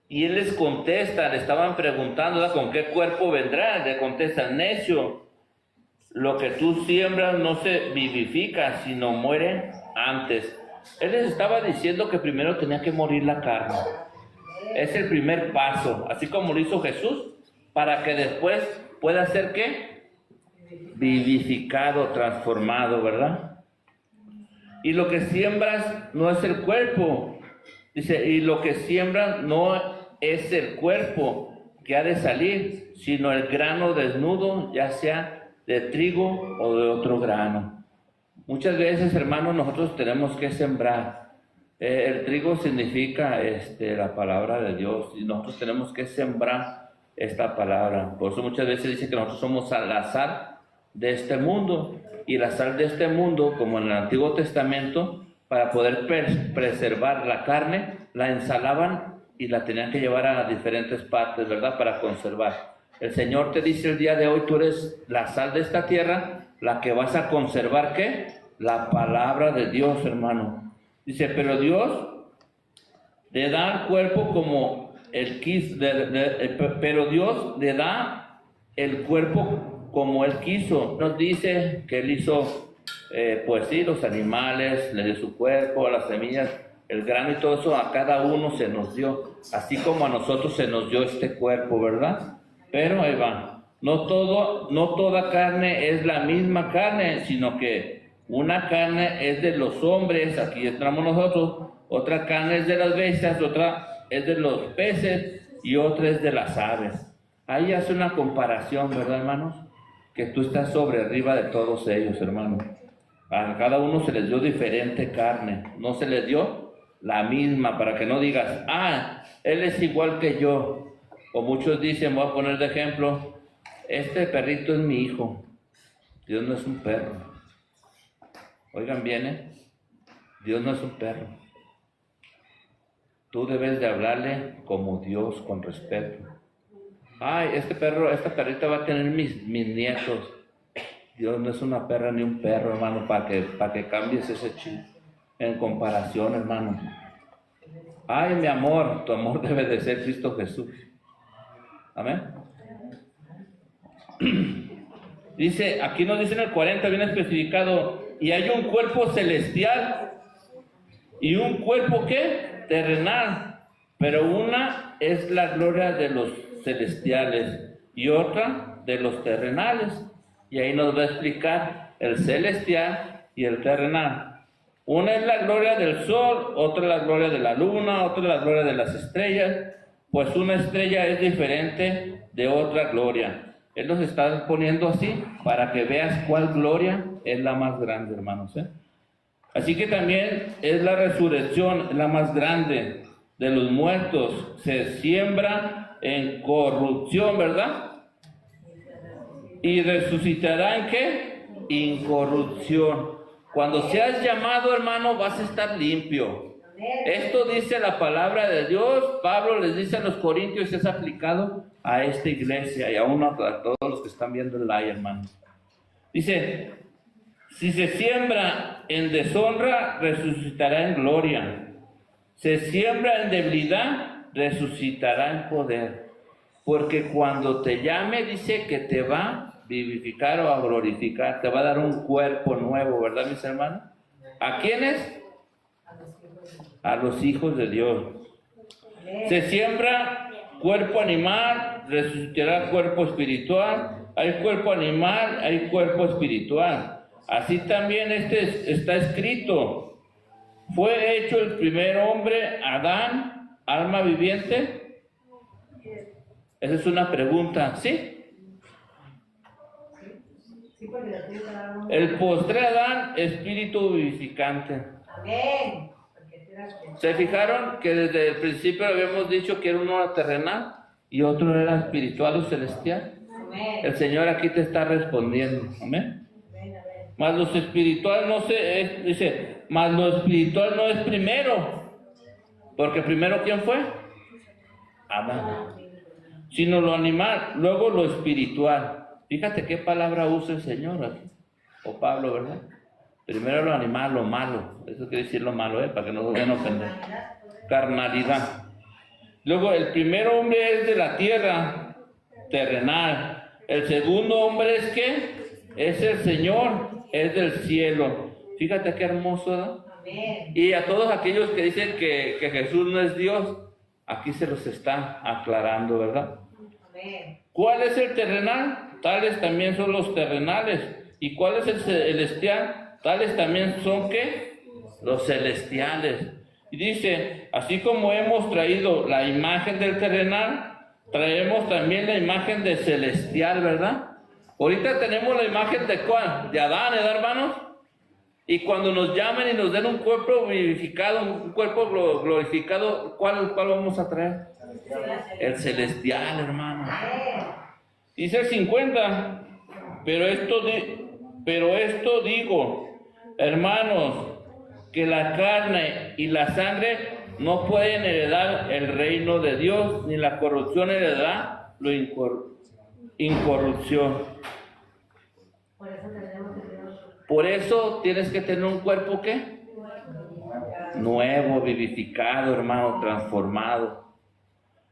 Y él les contesta, le estaban preguntando, ¿verdad? ¿Con qué cuerpo vendrán? Le contesta, necio, lo que tú siembras no se vivifica, sino muere antes. Él les estaba diciendo que primero tenía que morir la carne. Es el primer paso, así como lo hizo Jesús, para que después pueda ser ¿qué? Vivificado, transformado, ¿verdad? Y lo que siembras no es el cuerpo. Dice, y lo que siembras no es el cuerpo que ha de salir, sino el grano desnudo, ya sea de trigo o de otro grano. Muchas veces, hermanos, nosotros tenemos que sembrar. El trigo significa la palabra de Dios, y nosotros tenemos que sembrar esta palabra. Por eso muchas veces dice que nosotros somos la sal de este mundo, y la sal de este mundo, como en el Antiguo Testamento, para poder preservar la carne, la ensalaban y la tenían que llevar a diferentes partes, ¿verdad? Para conservar. El Señor te dice el día de hoy, tú eres la sal de esta tierra, la que vas a conservar, ¿qué? La palabra de Dios, hermano. Dice, pero Dios le da al cuerpo como Él quiso, pero Dios le da el cuerpo como Él quiso. Nos dice que Él hizo, pues sí, los animales, le dio su cuerpo, las semillas, el grano y todo eso, a cada uno se nos dio, así como a nosotros se nos dio este cuerpo, ¿verdad? Pero ahí va, no toda carne es la misma carne, sino que una carne es de los hombres, aquí entramos nosotros, otra carne es de las bestias, otra es de los peces y otra es de las aves. Ahí hace una comparación, ¿verdad, hermanos? Que tú estás sobre arriba de todos ellos, hermanos. A cada uno se les dio diferente carne, no se les dio la misma, para que no digas, él es igual que yo. O muchos dicen, voy a poner de ejemplo, este perrito es mi hijo. Dios no es un perro. Oigan bien, Dios no es un perro. Tú debes de hablarle como Dios, con respeto. Este perro, esta perrita va a tener mis nietos. Dios no es una perra ni un perro, hermano, para que cambies ese chip. En comparación, hermano. Mi amor, tu amor debe de ser Cristo Jesús. Amén. Dice, aquí nos dice en el 40, bien especificado, y hay un cuerpo celestial y un cuerpo, ¿qué? Terrenal. Pero una es la gloria de los celestiales y otra de los terrenales. Y ahí nos va a explicar el celestial y el terrenal. Una es la gloria del sol, otra es la gloria de la luna, otra es la gloria de las estrellas, pues una estrella es diferente de otra gloria. Él nos está poniendo así para que veas cuál gloria es la más grande, hermanos. Así que también es la resurrección, la más grande de los muertos. Se siembra en corrupción, ¿verdad? Y resucitará ¿en qué? Incorrupción. Cuando seas llamado, hermano, vas a estar limpio. Esto dice la palabra de Dios. Pablo les dice a los corintios, es aplicado a esta iglesia y aún a todos los que están viendo el live, hermano. Dice, si se siembra en deshonra, resucitará en gloria. Se siembra en debilidad, resucitará en poder. Porque cuando te llame, dice que te va a vivificar o a glorificar, te va a dar un cuerpo nuevo, ¿verdad, mis hermanos? ¿A quiénes? A los hijos de Dios. Se siembra cuerpo animal, resucitará cuerpo espiritual. Hay cuerpo animal, hay cuerpo espiritual. Así también está escrito. Fue hecho el primer hombre, Adán, alma viviente. Esa es una pregunta, ¿sí? El postre Adán, espíritu vivificante. Amén. Porque tú eras que- ¿Se fijaron que desde el principio habíamos dicho que era uno era terrenal y otro era espiritual o celestial? Amén. El Señor aquí te está respondiendo. Amén. Amén, amén. Mas lo espiritual no dice, mas lo espiritual no es primero. Porque primero, ¿quién fue? Adán. Sino lo animal, luego lo espiritual. Fíjate qué palabra usa el Señor aquí. O Pablo, ¿verdad? Primero lo animal, lo malo. Eso quiere decir lo malo, para que no se vayan a ofender. Carnalidad. Luego, el primer hombre es de la tierra, terrenal. El segundo hombre es ¿qué? Es el Señor, es del cielo. Fíjate qué hermoso, ¿verdad? Amén. Y a todos aquellos que dicen que Jesús no es Dios, aquí se los está aclarando, ¿verdad? Amén. ¿Cuál es el terrenal? Tales también son los terrenales. ¿Y cuál es el celestial? Tales también son ¿qué? Los celestiales. Y dice, así como hemos traído la imagen del terrenal, traemos también la imagen del celestial, ¿verdad? Ahorita tenemos la imagen de ¿cuál? De Adán, ¿verdad, hermanos? Y cuando nos llamen y nos den un cuerpo vivificado, un cuerpo glorificado, ¿cuál vamos a traer? El celestial, hermano. Amén. Dice el 50, pero esto digo, hermanos, que la carne y la sangre no pueden heredar el reino de Dios, ni la corrupción heredará la incorrupción. Por eso tenemos que tener Por eso tienes que tener un cuerpo ¿qué? Nuevo, vivificado, hermano, transformado.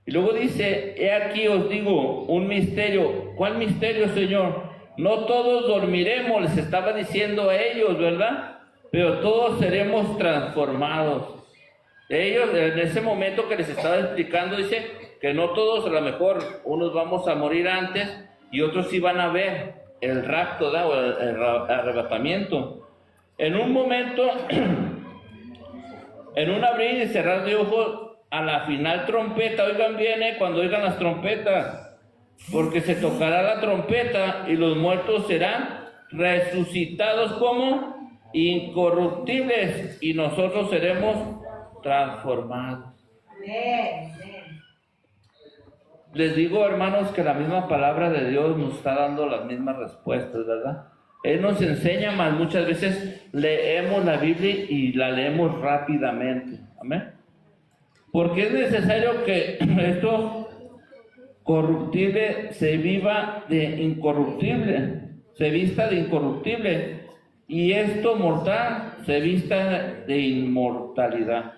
Y luego dice, he aquí os digo un misterio. ¿Cuál misterio, Señor? No todos dormiremos, les estaba diciendo a ellos, ¿verdad? Pero todos seremos transformados. Ellos, en ese momento que les estaba explicando, dice que no todos, a lo mejor unos vamos a morir antes y otros sí van a ver el rapto, ¿verdad? O el arrebatamiento. En un momento, en un abrir y cerrar de ojos, a la final trompeta, oigan bien, cuando oigan las trompetas, porque se tocará la trompeta y los muertos serán resucitados como incorruptibles y nosotros seremos transformados. Amén. Amén. Les digo, hermanos, que la misma palabra de Dios nos está dando las mismas respuestas, ¿verdad? Él nos enseña, mas muchas veces leemos la Biblia y la leemos rápidamente. Amén. Porque es necesario que esto corruptible se viva de incorruptible, se vista de incorruptible, y esto mortal se vista de inmortalidad.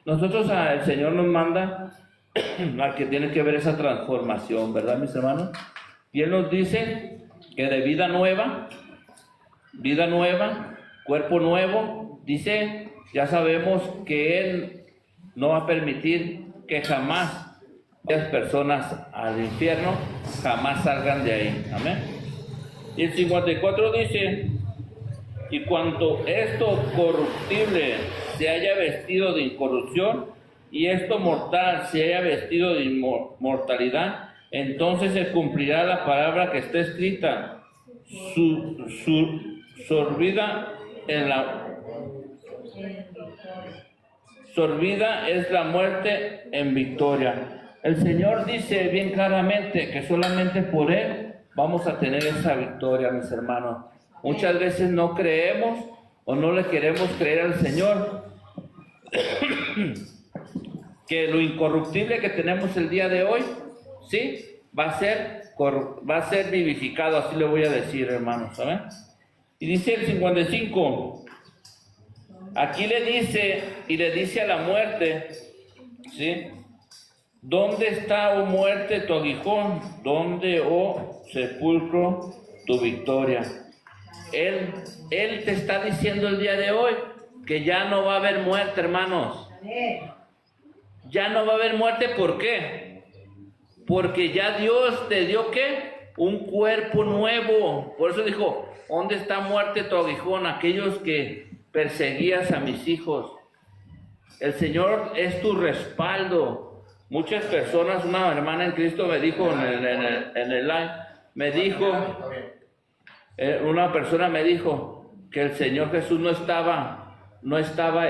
Nosotros, el Señor nos manda al que tiene que ver esa transformación, ¿verdad, mis hermanos? Y Él nos dice que de vida nueva, cuerpo nuevo, dice, ya sabemos que Él no va a permitir que jamás las personas al infierno jamás salgan de ahí. Amén. Y el 54 dice, y cuando esto corruptible se haya vestido de incorrupción y esto mortal se haya vestido de inmortalidad, entonces se cumplirá la palabra que está escrita, sorbida es la muerte en victoria. El Señor dice bien claramente que solamente por Él vamos a tener esa victoria, mis hermanos. Muchas veces no creemos o no le queremos creer al Señor que lo incorruptible que tenemos el día de hoy, sí, va a ser vivificado, así le voy a decir, hermanos, ¿saben? Y dice el 55, aquí le dice a la muerte, ¿sí? ¿Dónde está, oh muerte, tu aguijón? ¿Dónde, oh sepulcro, tu victoria? Él te está diciendo el día de hoy que ya no va a haber muerte, hermanos. Ya no va a haber muerte, ¿por qué? Porque ya Dios te dio, ¿qué? Un cuerpo nuevo. Por eso dijo, ¿dónde está muerte tu aguijón? Aquellos que perseguías a mis hijos. El Señor es tu respaldo. Muchas personas, una hermana en Cristo me dijo en el live, me dijo, una persona me dijo que el Señor Jesús no estaba no estaba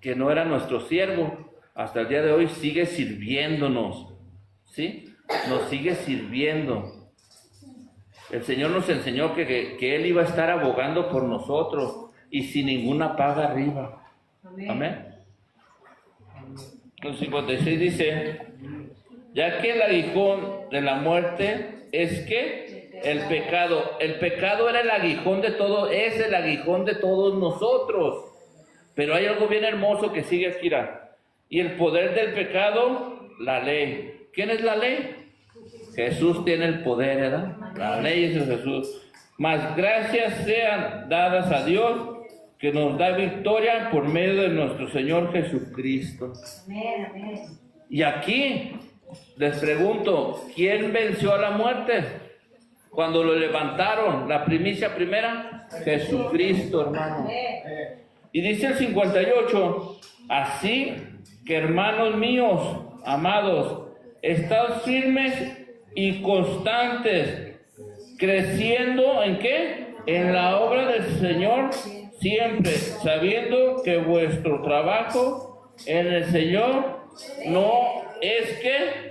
que no era nuestro siervo, hasta el día de hoy sigue sirviéndonos, ¿sí? Nos sigue sirviendo. El Señor nos enseñó que Él iba a estar abogando por nosotros y sin ninguna paga arriba. Amén. El 56 dice, ya que el aguijón de la muerte es que el pecado era el aguijón de todo, es el aguijón de todos nosotros. Pero hay algo bien hermoso que sigue aquí. Y el poder del pecado, la ley. ¿Quién es la ley? Jesús tiene el poder, ¿verdad? La ley es Jesús. Mas gracias sean dadas a Dios que nos da victoria por medio de nuestro Señor Jesucristo. Amén, amén. Y aquí les pregunto, ¿quién venció a la muerte? Cuando lo levantaron, la primicia primera, Jesucristo, hermano. Y dice el 58, así que hermanos míos, amados, estad firmes y constantes, creciendo ¿en qué? En la obra del Señor siempre, sabiendo que vuestro trabajo en el Señor no es que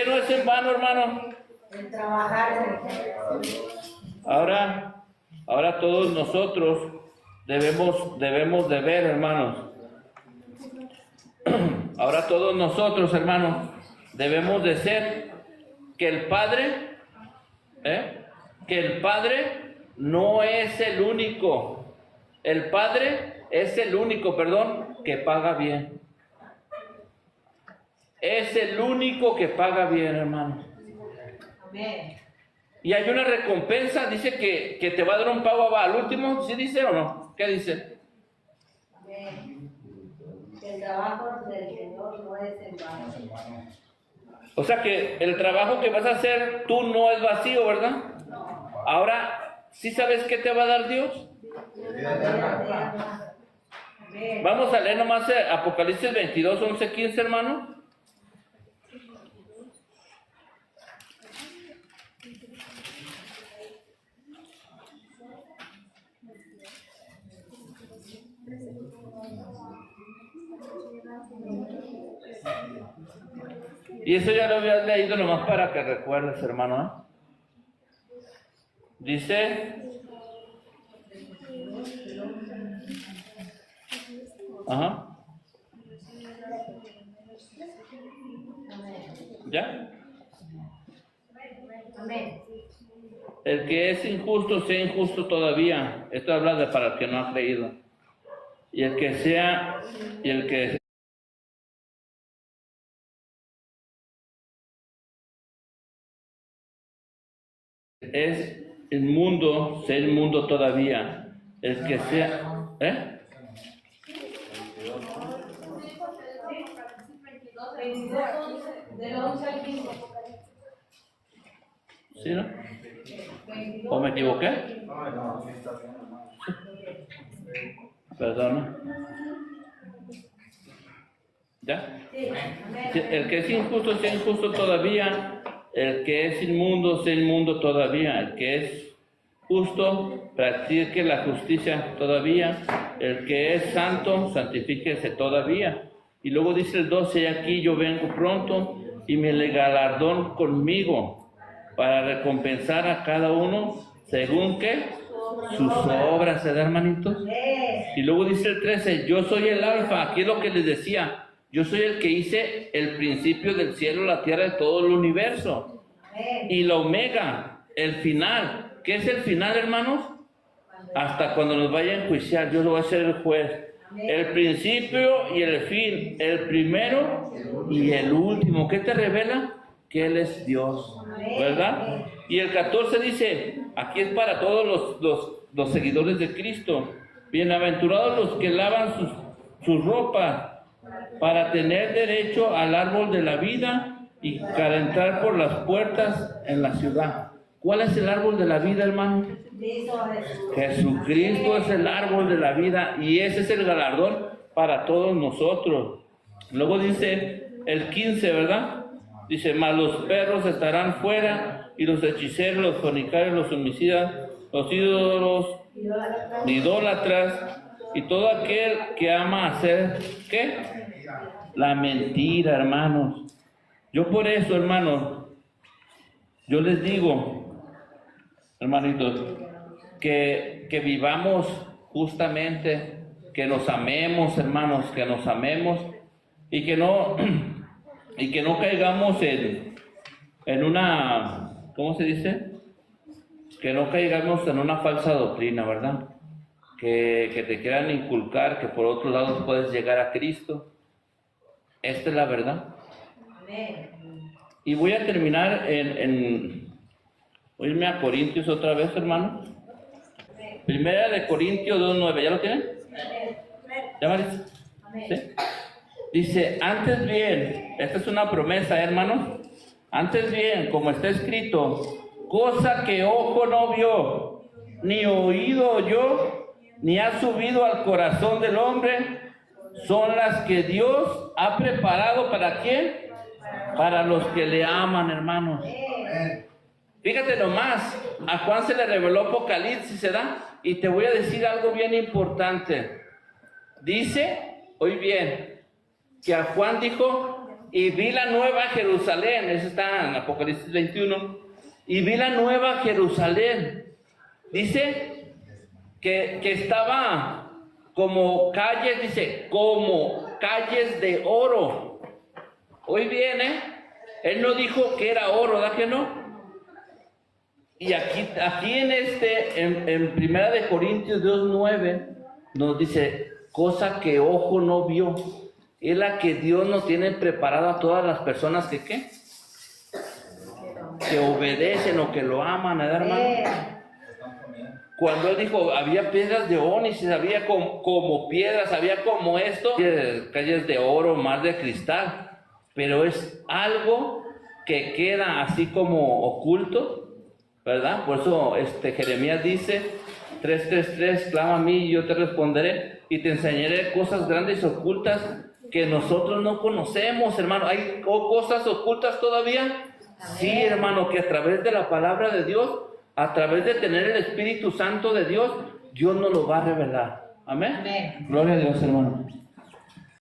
no es en vano, hermano. El trabajar. Ahora todos nosotros debemos de ver, hermanos. Ahora todos nosotros, hermanos, debemos de ser que el Padre no es el único. El Padre es el único, que paga bien. Es el único que paga bien, hermano. Amén. Y hay una recompensa, dice que te va a dar un pago al último, ¿sí dice o no? ¿Qué dice? Amén. Que el trabajo del Señor no es en vano. O sea que el trabajo que vas a hacer tú no es vacío, ¿verdad? Ahora, ¿sí sabes qué te va a dar Dios? Vamos a leer nomás Apocalipsis 22, 11, 15, hermano. Y eso ya lo habías leído nomás para que recuerdes, hermano, ¿eh? Dice, ajá, ¿ya? Amén. El que es injusto, sea injusto todavía. Esto habla de para el que no ha creído. Y el que es inmundo, sea inmundo todavía. El que sea, Del 11 al 15. ¿Sí, no? ¿O me equivoqué? Perdona. ¿Ya? El que es injusto, sea injusto todavía. El que es inmundo, sea inmundo todavía. El que es justo, practique la justicia todavía. El que es santo, santifíquese todavía. Y luego dice el 12, aquí yo vengo pronto y mi galardón conmigo para recompensar a cada uno según que sus obras, ¿se da, hermanitos? Y luego dice el 13, yo soy el alfa, aquí es lo que les decía, yo soy el que hice el principio del cielo, la tierra y todo el universo. Y la omega, el final. ¿Qué es el final, hermanos? Hasta cuando nos vaya a enjuiciar, yo lo voy a ser el juez. El principio y el fin, el primero y el último. ¿Qué te revela? Que Él es Dios, ¿verdad? Y el 14 dice, aquí es para todos los seguidores de Cristo. Bienaventurados los que lavan sus ropas para tener derecho al árbol de la vida y para entrar por las puertas en la ciudad. ¿Cuál es el árbol de la vida, hermano? Jesucristo es el árbol de la vida y ese es el galardón para todos nosotros. Luego dice el 15, ¿verdad? Dice, mas los perros estarán fuera y los hechiceros, los fornicarios, los homicidas, los ídolos idólatras y todo aquel que ama hacer, ¿qué? La mentira, hermanos. Yo por eso, hermanos, yo les digo, hermanitos, que vivamos justamente, que nos amemos, hermanos, que nos amemos y que no caigamos en una, ¿cómo se dice? Que no caigamos en una falsa doctrina, ¿verdad? Que te quieran inculcar que por otro lado puedes llegar a Cristo. Esta es la verdad. Y voy a terminar voy a irme a Corintios otra vez, hermano. Primera de Corintios 2:9, ¿ya lo tienen? ¿Ya, Marisa? ¿Sí? Dice, antes bien, esta es una promesa, hermanos. Antes bien, como está escrito, cosa que ojo no vio, ni oído oyó, ni ha subido al corazón del hombre, son las que Dios ha preparado ¿para quién? Para los que le aman, hermanos. Fíjate nomás, a Juan se le reveló Apocalipsis, ¿verdad? Y te voy a decir algo bien importante. Dice, oí bien, que a Juan dijo, y vi la nueva Jerusalén, eso está en Apocalipsis 21, y vi la nueva Jerusalén. Dice que estaba como calles, dice, como calles de oro. Hoy viene, él no dijo que era oro, ¿verdad que no? Y aquí en Primera de Corintios 2:9 nos dice, cosa que ojo no vio, es la que Dios nos tiene preparada a todas las personas que ¿qué? Que obedecen o que lo aman, ¿verdad, hermano? Cuando él dijo, había piedras de ónice, había como piedras, había como esto, calles de oro, más de cristal, pero es algo que queda así como oculto, ¿verdad? Por eso Jeremías dice, 3:3, clama a mí y yo te responderé y te enseñaré cosas grandes y ocultas que nosotros no conocemos, hermano. ¿Hay cosas ocultas todavía? Sí, hermano, que a través de la palabra de Dios, a través de tener el Espíritu Santo de Dios, Dios nos lo va a revelar. Amén. Gloria a Dios, hermano.